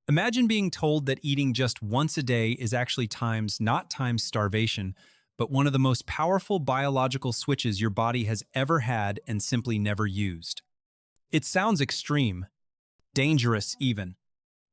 Imagine being told that eating just once a day is actually not times starvation, but one of the most powerful biological switches your body has ever had and simply never used. It sounds extreme, dangerous even,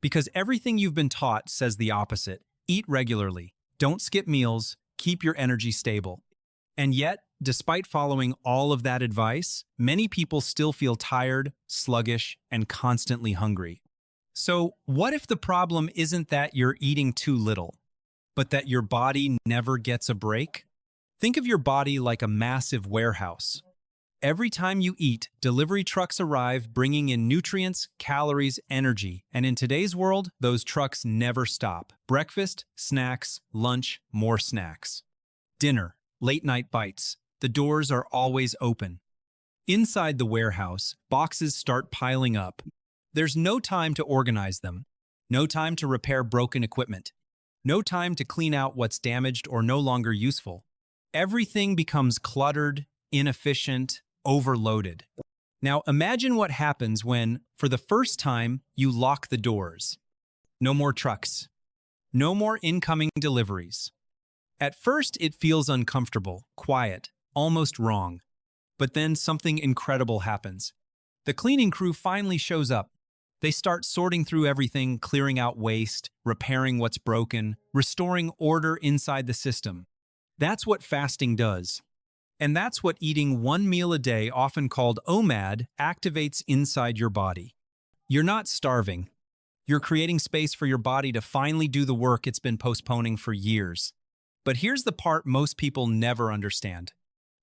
because everything you've been taught says the opposite. Eat regularly, don't skip meals, keep your energy stable. And yet, despite following all of that advice, many people still feel tired, sluggish, and constantly hungry. So, what if the problem isn't that you're eating too little, but that your body never gets a break? Think of your body like a massive warehouse. Every time you eat, delivery trucks arrive bringing in nutrients, calories, energy, and in today's world, those trucks never stop. Breakfast, snacks, lunch, more snacks. Dinner, late night bites. The doors are always open. Inside the warehouse, boxes start piling up. There's no time to organize them, no time to repair broken equipment, no time to clean out what's damaged or no longer useful. Everything becomes cluttered, inefficient, overloaded. Now imagine what happens when, for the first time, you lock the doors. No more trucks. No more incoming deliveries. At first, it feels uncomfortable, quiet, almost wrong. But then something incredible happens. The cleaning crew finally shows up. They start sorting through everything, clearing out waste, repairing what's broken, restoring order inside the system. That's what fasting does. And that's what eating one meal a day, often called OMAD, activates inside your body. You're not starving. You're creating space for your body to finally do the work it's been postponing for years. But here's the part most people never understand.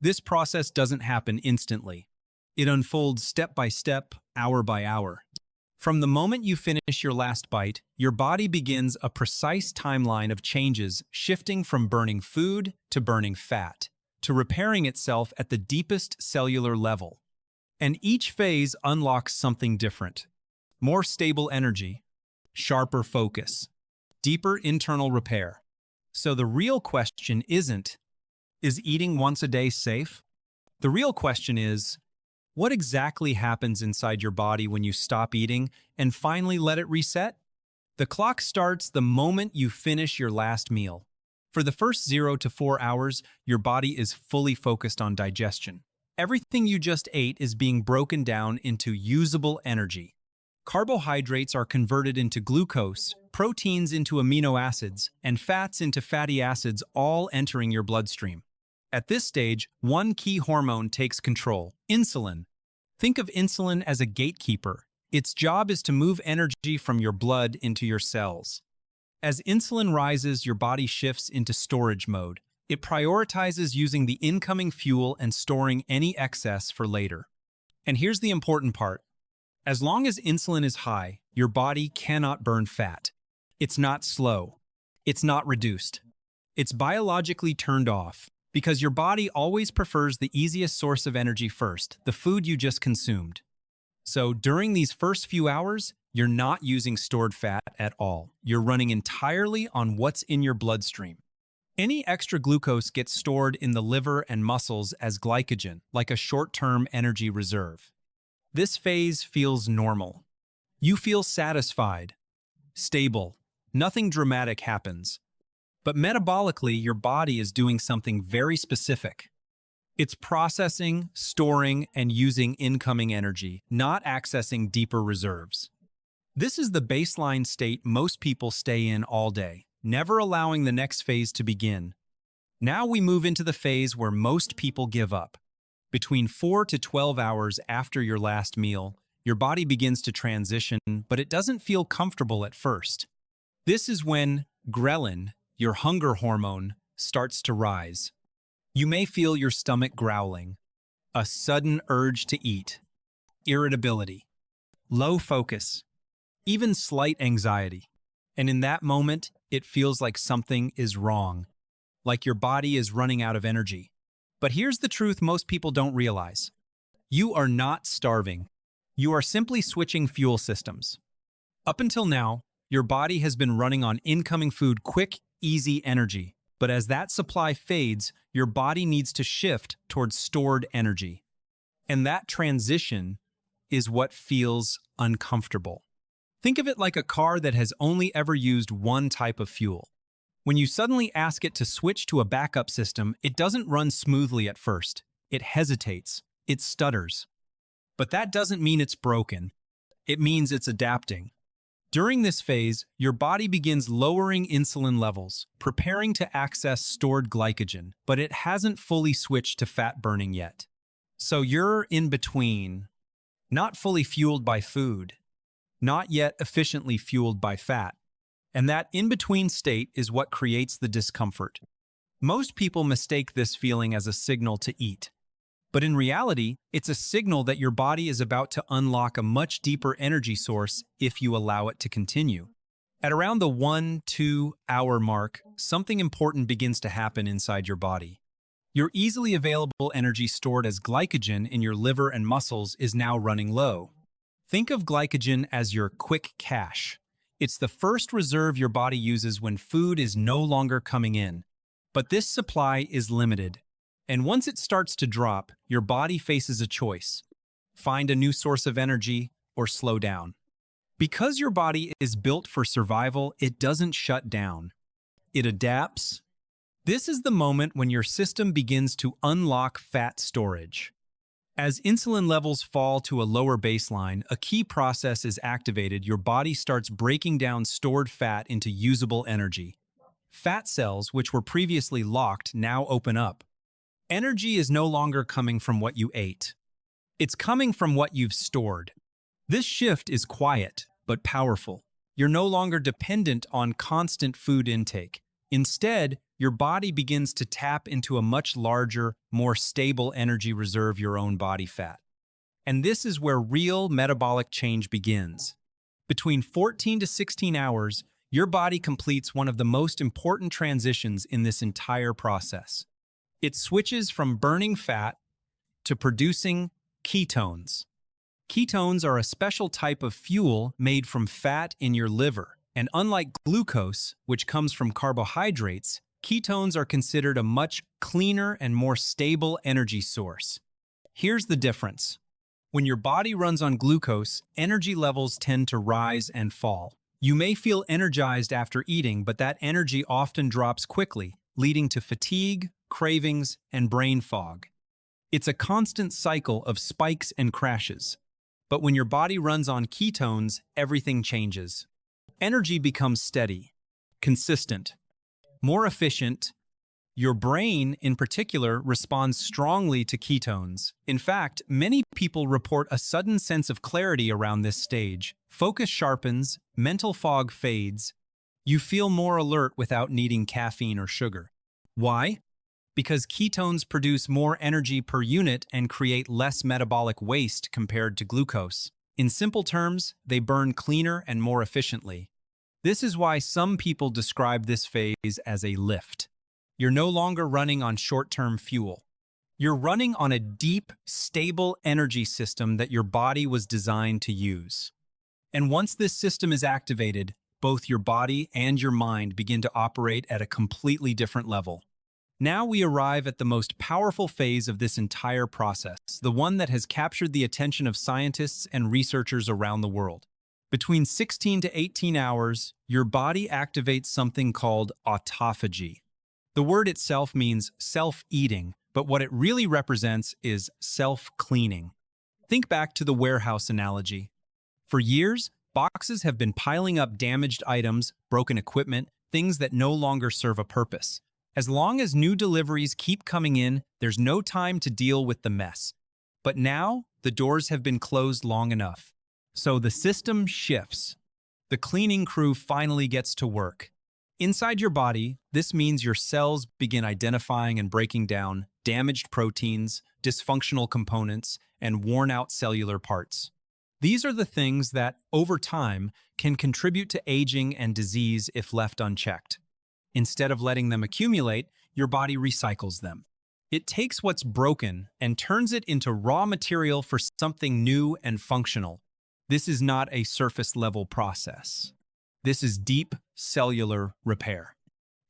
This process doesn't happen instantly. It unfolds step by step, hour by hour. From the moment you finish your last bite, your body begins a precise timeline of changes, shifting from burning food to burning fat, to repairing itself at the deepest cellular level. And each phase unlocks something different. More stable energy, sharper focus, deeper internal repair. So the real question isn't, is eating once a day safe? The real question is, what exactly happens inside your body when you stop eating and finally let it reset? The clock starts the moment you finish your last meal. For the first 0 to 4 hours, your body is fully focused on digestion. Everything you just ate is being broken down into usable energy. Carbohydrates are converted into glucose, proteins into amino acids, and fats into fatty acids, all entering your bloodstream. At this stage, one key hormone takes control: insulin. Think of insulin as a gatekeeper. Its job is to move energy from your blood into your cells. As insulin rises, your body shifts into storage mode. It prioritizes using the incoming fuel and storing any excess for later. And here's the important part. As long as insulin is high, your body cannot burn fat. It's not slow. It's not reduced. It's biologically turned off. Because your body always prefers the easiest source of energy first, the food you just consumed. So during these first few hours, you're not using stored fat at all. You're running entirely on what's in your bloodstream. Any extra glucose gets stored in the liver and muscles as glycogen, like a short-term energy reserve. This phase feels normal. You feel satisfied, stable. Nothing dramatic happens. But metabolically, your body is doing something very specific. It's processing, storing, and using incoming energy, not accessing deeper reserves. This is the baseline state most people stay in all day, never allowing the next phase to begin. Now we move into the phase where most people give up. Between 4 to 12 hours after your last meal, your body begins to transition, but it doesn't feel comfortable at first. This is when ghrelin, your hunger hormone, starts to rise. You may feel your stomach growling, a sudden urge to eat, irritability, low focus, even slight anxiety. And in that moment, it feels like something is wrong, like your body is running out of energy. But here's the truth most people don't realize. You are not starving. You are simply switching fuel systems. Up until now, your body has been running on incoming food, quick, easy energy. But as that supply fades, your body needs to shift towards stored energy. And that transition is what feels uncomfortable. Think of it like a car that has only ever used one type of fuel. When you suddenly ask it to switch to a backup system, it doesn't run smoothly at first. It hesitates. It stutters. But that doesn't mean it's broken. It means it's adapting. During this phase, your body begins lowering insulin levels, preparing to access stored glycogen, but it hasn't fully switched to fat burning yet. So you're in between, not fully fueled by food, not yet efficiently fueled by fat. And that in-between state is what creates the discomfort. Most people mistake this feeling as a signal to eat. But in reality, it's a signal that your body is about to unlock a much deeper energy source if you allow it to continue. At around the 1-2 hour mark, something important begins to happen inside your body. Your easily available energy stored as glycogen in your liver and muscles is now running low. Think of glycogen as your quick cash. It's the first reserve your body uses when food is no longer coming in. But this supply is limited. And once it starts to drop, your body faces a choice: find a new source of energy or slow down. Because your body is built for survival, it doesn't shut down. It adapts. This is the moment when your system begins to unlock fat storage. As insulin levels fall to a lower baseline, a key process is activated. Your body starts breaking down stored fat into usable energy. Fat cells, which were previously locked, now open up. Energy is no longer coming from what you ate. It's coming from what you've stored. This shift is quiet, but powerful. You're no longer dependent on constant food intake. Instead, your body begins to tap into a much larger, more stable energy reserve: your own body fat. And this is where real metabolic change begins. Between 14 to 16 hours, your body completes one of the most important transitions in this entire process. It switches from burning fat to producing ketones. Ketones are a special type of fuel made from fat in your liver, and unlike glucose, which comes from carbohydrates, ketones are considered a much cleaner and more stable energy source. Here's the difference. When your body runs on glucose, energy levels tend to rise and fall. You may feel energized after eating, but that energy often drops quickly, leading to fatigue, cravings, and brain fog. It's a constant cycle of spikes and crashes. But when your body runs on ketones, everything changes. Energy becomes steady, consistent, more efficient. Your brain, in particular, responds strongly to ketones. In fact, many people report a sudden sense of clarity around this stage. Focus sharpens, mental fog fades. You feel more alert without needing caffeine or sugar. Why? Because ketones produce more energy per unit and create less metabolic waste compared to glucose. In simple terms, they burn cleaner and more efficiently. This is why some people describe this phase as a lift. You're no longer running on short-term fuel. You're running on a deep, stable energy system that your body was designed to use. And once this system is activated, both your body and your mind begin to operate at a completely different level. Now we arrive at the most powerful phase of this entire process, the one that has captured the attention of scientists and researchers around the world. Between 16 to 18 hours, your body activates something called autophagy. The word itself means self-eating, but what it really represents is self-cleaning. Think back to the warehouse analogy. For years, boxes have been piling up damaged items, broken equipment, things that no longer serve a purpose. As long as new deliveries keep coming in, there's no time to deal with the mess. But now, the doors have been closed long enough. So the system shifts. The cleaning crew finally gets to work. Inside your body, this means your cells begin identifying and breaking down damaged proteins, dysfunctional components, and worn-out cellular parts. These are the things that, over time, can contribute to aging and disease if left unchecked. Instead of letting them accumulate, your body recycles them. It takes what's broken and turns it into raw material for something new and functional. This is not a surface-level process. This is deep cellular repair.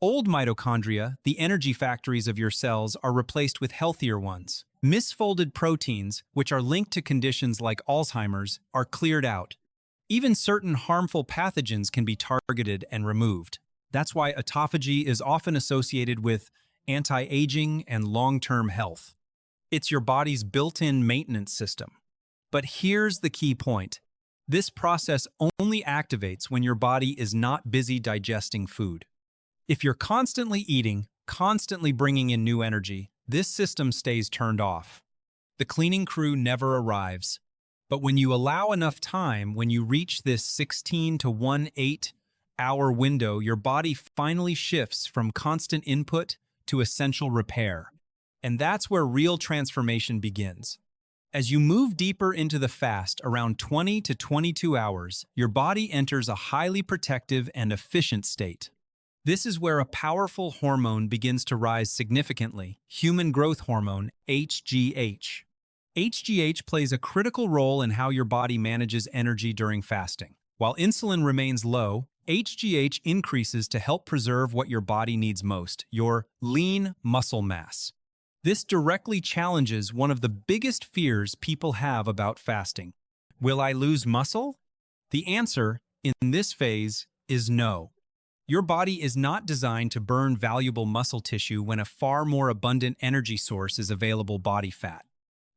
Old mitochondria, the energy factories of your cells, are replaced with healthier ones. Misfolded proteins, which are linked to conditions like Alzheimer's, are cleared out. Even certain harmful pathogens can be targeted and removed. That's why autophagy is often associated with anti-aging and long-term health. It's your body's built-in maintenance system. But here's the key point. This process only activates when your body is not busy digesting food. If you're constantly eating, constantly bringing in new energy, this system stays turned off. The cleaning crew never arrives. But when you allow enough time, when you reach this 16 to 18-hour window, your body finally shifts from constant input to essential repair. And that's where real transformation begins. As you move deeper into the fast, around 20 to 22 hours, your body enters a highly protective and efficient state. This is where a powerful hormone begins to rise significantly, human growth hormone, HGH. HGH plays a critical role in how your body manages energy during fasting. While insulin remains low, HGH increases to help preserve what your body needs most, your lean muscle mass. This directly challenges one of the biggest fears people have about fasting. Will I lose muscle? The answer, in this phase, is no. Your body is not designed to burn valuable muscle tissue when a far more abundant energy source is available: body fat.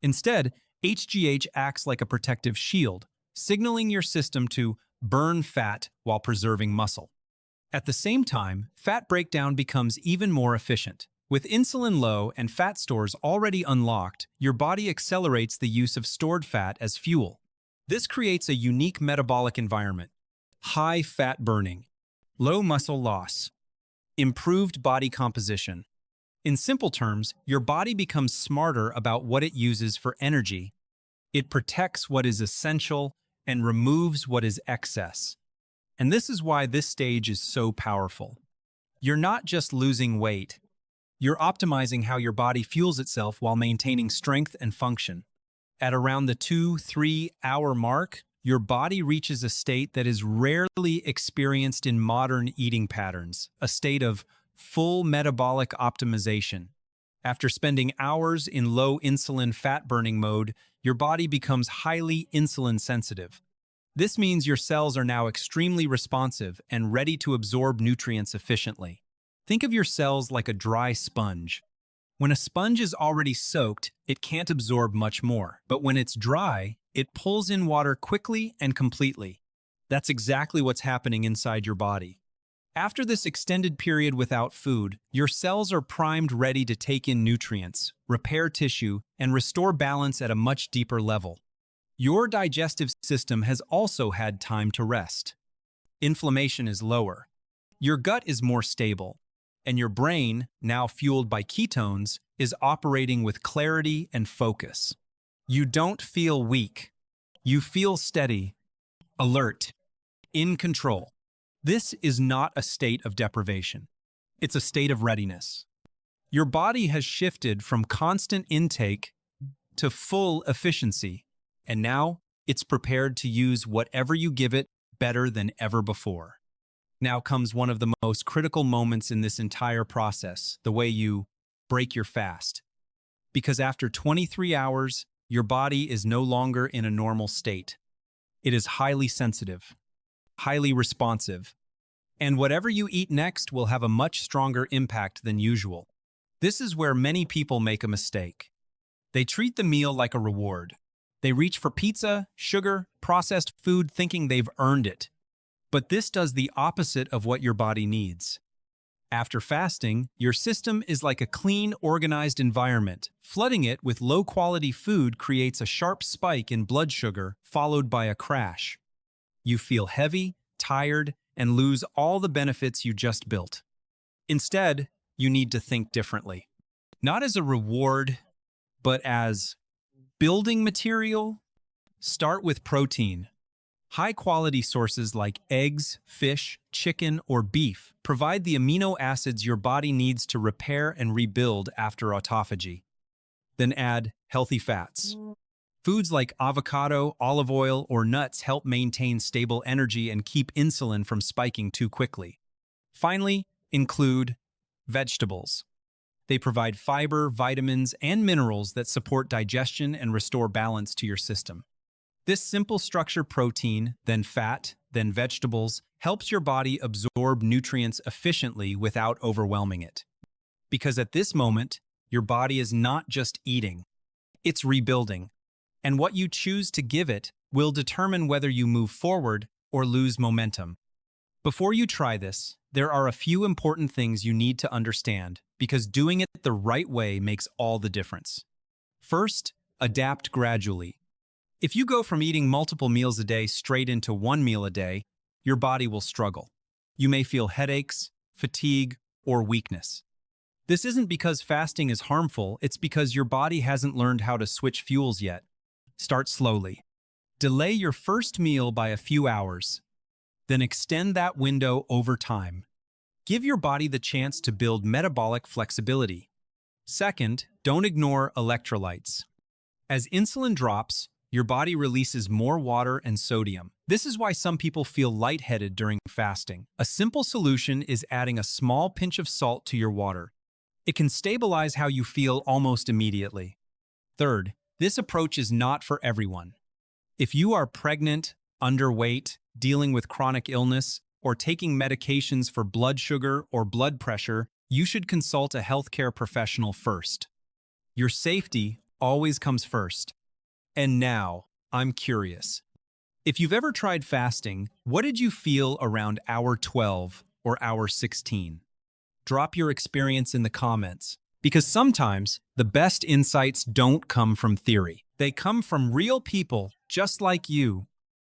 Instead, HGH acts like a protective shield, signaling your system to burn fat while preserving muscle. At the same time, fat breakdown becomes even more efficient. With insulin low and fat stores already unlocked, your body accelerates the use of stored fat as fuel. This creates a unique metabolic environment: high fat burning, low muscle loss, improved body composition. In simple terms, your body becomes smarter about what it uses for energy. It protects what is essential and removes what is excess. And this is why this stage is so powerful. You're not just losing weight. You're optimizing how your body fuels itself while maintaining strength and function. At around the 2-3 hour mark, your body reaches a state that is rarely experienced in modern eating patterns, a state of full metabolic optimization. After spending hours in low insulin fat-burning mode, your body becomes highly insulin sensitive. This means your cells are now extremely responsive and ready to absorb nutrients efficiently. Think of your cells like a dry sponge. When a sponge is already soaked, it can't absorb much more. But when it's dry, it pulls in water quickly and completely. That's exactly what's happening inside your body. After this extended period without food, your cells are primed, ready to take in nutrients, repair tissue, and restore balance at a much deeper level. Your digestive system has also had time to rest. Inflammation is lower. Your gut is more stable. And your brain, now fueled by ketones, is operating with clarity and focus. You don't feel weak. You feel steady, alert, in control. This is not a state of deprivation. It's a state of readiness. Your body has shifted from constant intake to full efficiency, and now it's prepared to use whatever you give it better than ever before. Now comes one of the most critical moments in this entire process: the way you break your fast. Because after 23 hours, your body is no longer in a normal state. It is highly sensitive, highly responsive, and whatever you eat next will have a much stronger impact than usual. This is where many people make a mistake. They treat the meal like a reward. They reach for pizza, sugar, processed food, thinking they've earned it. But this does the opposite of what your body needs. After fasting, your system is like a clean, organized environment. Flooding it with low-quality food creates a sharp spike in blood sugar, followed by a crash. You feel heavy, tired, and lose all the benefits you just built. Instead, you need to think differently. Not as a reward, but as building material. Start with protein. High-quality sources like eggs, fish, chicken, or beef provide the amino acids your body needs to repair and rebuild after autophagy. Then add healthy fats. Foods like avocado, olive oil, or nuts help maintain stable energy and keep insulin from spiking too quickly. Finally, include vegetables. They provide fiber, vitamins, and minerals that support digestion and restore balance to your system. This simple structure, protein, then fat, then vegetables, helps your body absorb nutrients efficiently without overwhelming it. Because at this moment, your body is not just eating, it's rebuilding. And what you choose to give it will determine whether you move forward or lose momentum. Before you try this, there are a few important things you need to understand because doing it the right way makes all the difference. First, adapt gradually. If you go from eating multiple meals a day straight into one meal a day, your body will struggle. You may feel headaches, fatigue, or weakness. This isn't because fasting is harmful, it's because your body hasn't learned how to switch fuels yet. Start slowly. Delay your first meal by a few hours. Then extend that window over time. Give your body the chance to build metabolic flexibility. Second, don't ignore electrolytes. As insulin drops, your body releases more water and sodium. This is why some people feel lightheaded during fasting. A simple solution is adding a small pinch of salt to your water. It can stabilize how you feel almost immediately. Third, this approach is not for everyone. If you are pregnant, underweight, dealing with chronic illness, or taking medications for blood sugar or blood pressure, you should consult a healthcare professional first. Your safety always comes first. And now, I'm curious. If you've ever tried fasting, what did you feel around hour 12 or hour 16? Drop your experience in the comments, because sometimes the best insights don't come from theory. They come from real people just like you